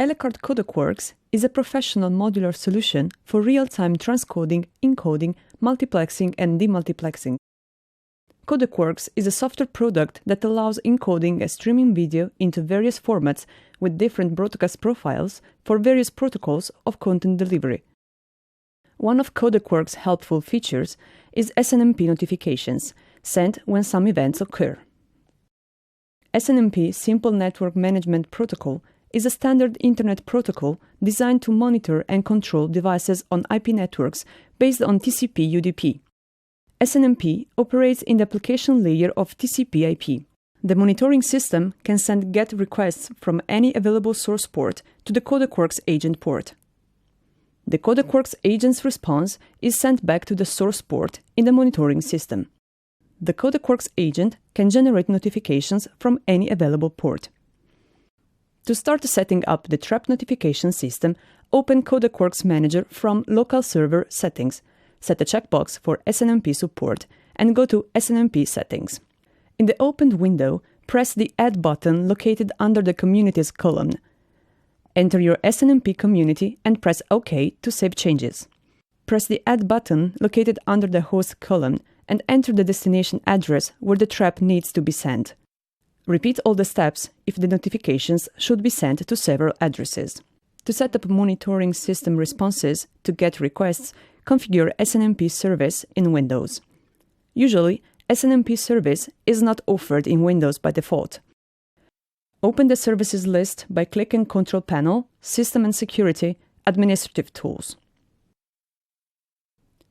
Codeworks is a professional modular solution for real-time transcoding, encoding, multiplexing, and demultiplexing. Codeworks is a software product that allows encoding a streaming video into various formats with different broadcast profiles for various protocols of content delivery. One of Codeworks' helpful features is SNMP notifications, sent when some events occur. SNMP Simple Network Management Protocol is a standard Internet protocol designed to monitor and control devices on IP networks based on TCP/UDP. SNMP operates in the application layer of TCP/IP. The monitoring system can send GET requests from any available source port to the Codeworks agent port. The Codeworks agent's response is sent back to the source port in the monitoring system. The Codeworks agent can generate notifications from any available port. To start setting up the trap notification system, open Codeworks Manager from Local Server Settings, set a checkbox for SNMP support, and go to SNMP Settings. In the opened window, press the Add button located under the Communities column. Enter your SNMP community and press OK to save changes. Press the Add button located under the Host column and enter the destination address where the trap needs to be sent. Repeat all the steps if the notifications should be sent to several addresses. To set up monitoring system responses to GET requests, configure SNMP service in Windows. Usually, SNMP service is not offered in Windows by default. Open the services list by clicking Control Panel, System and Security, Administrative Tools.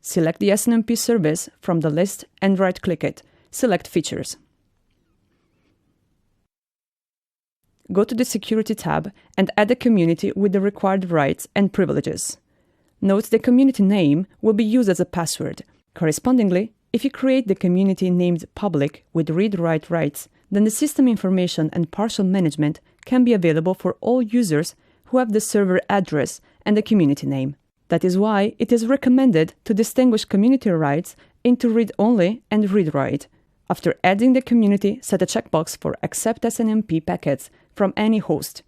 Select the SNMP service from the list and right-click it. Select Features. Go to the Security tab and add a community with the required rights and privileges. Note the community name will be used as a password. Correspondingly, if you create the community named Public with read-write rights, then the system information and partial management can be available for all users who have the server address and the community name. That is why it is recommended to distinguish community rights into read-only and read-write. After adding the community, set a checkbox for Accept SNMP packets from any host.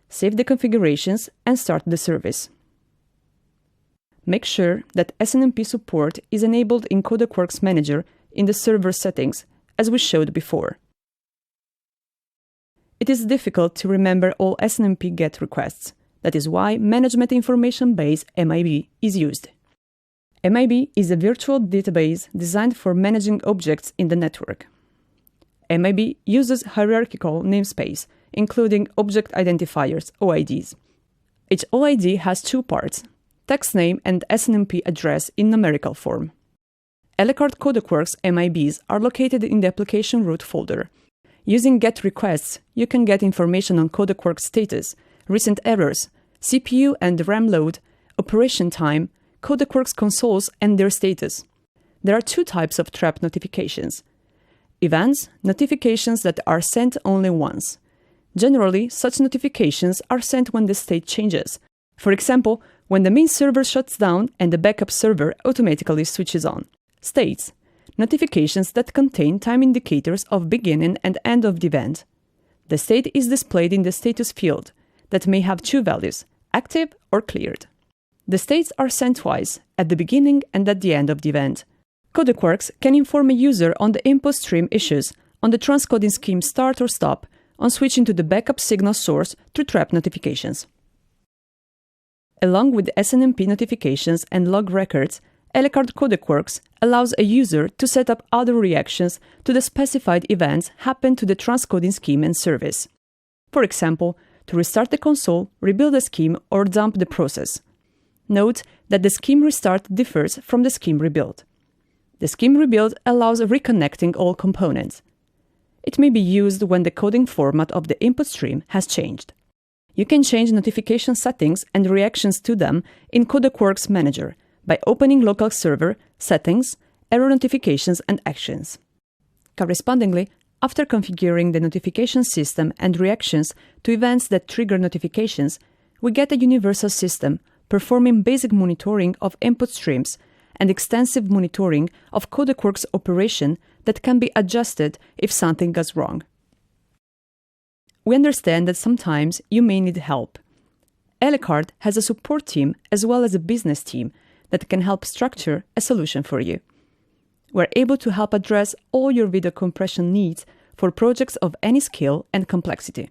Save the configurations and start the service. Make sure that SNMP support is enabled in Codeworks Manager in the server settings, as we showed before. It is difficult to remember all SNMP GET requests. That is why Management Information Base (MIB) is used. MIB is a virtual database designed for managing objects in the network. MIB uses hierarchical namespace, including object identifiers, OIDs. Each OID has two parts, text name and SNMP address in numerical form. Codeworks MIBs are located in the application root folder. Using GET requests, you can get information on Codeworks status, recent errors, CPU and RAM load, operation time, Codeworks consoles and their status. There are two types of trap notifications. Events, notifications that are sent only once. Generally, such notifications are sent when the state changes. For example, when the main server shuts down and the backup server automatically switches on. States, notifications that contain time indicators of beginning and end of the event. The state is displayed in the status field that may have two values, active or cleared. The states are sent twice, at the beginning and at the end of the event. Codeworks can inform a user on the input stream issues, on the transcoding scheme start or stop, on switching to the backup signal source through trap notifications. Along with SNMP notifications and log records, Codeworks allows a user to set up other reactions to the specified events happen to the transcoding scheme and service. For example, to restart the console, rebuild the scheme, or dump the process. Note that the scheme restart differs from the scheme rebuild. The scheme rebuild allows reconnecting all components. It may be used when the coding format of the input stream has changed. You can change notification settings and reactions to them in Codeworks Manager by opening Local Server, Settings, Error Notifications and Actions. Correspondingly, after configuring the notification system and reactions to events that trigger notifications, we get a universal system performing basic monitoring of input streams and extensive monitoring of Codeworks operation that can be adjusted if something goes wrong. We understand that sometimes you may need help. Elecard has a support team as well as a business team that can help structure a solution for you. We're able to help address all your video compression needs for projects of any scale and complexity.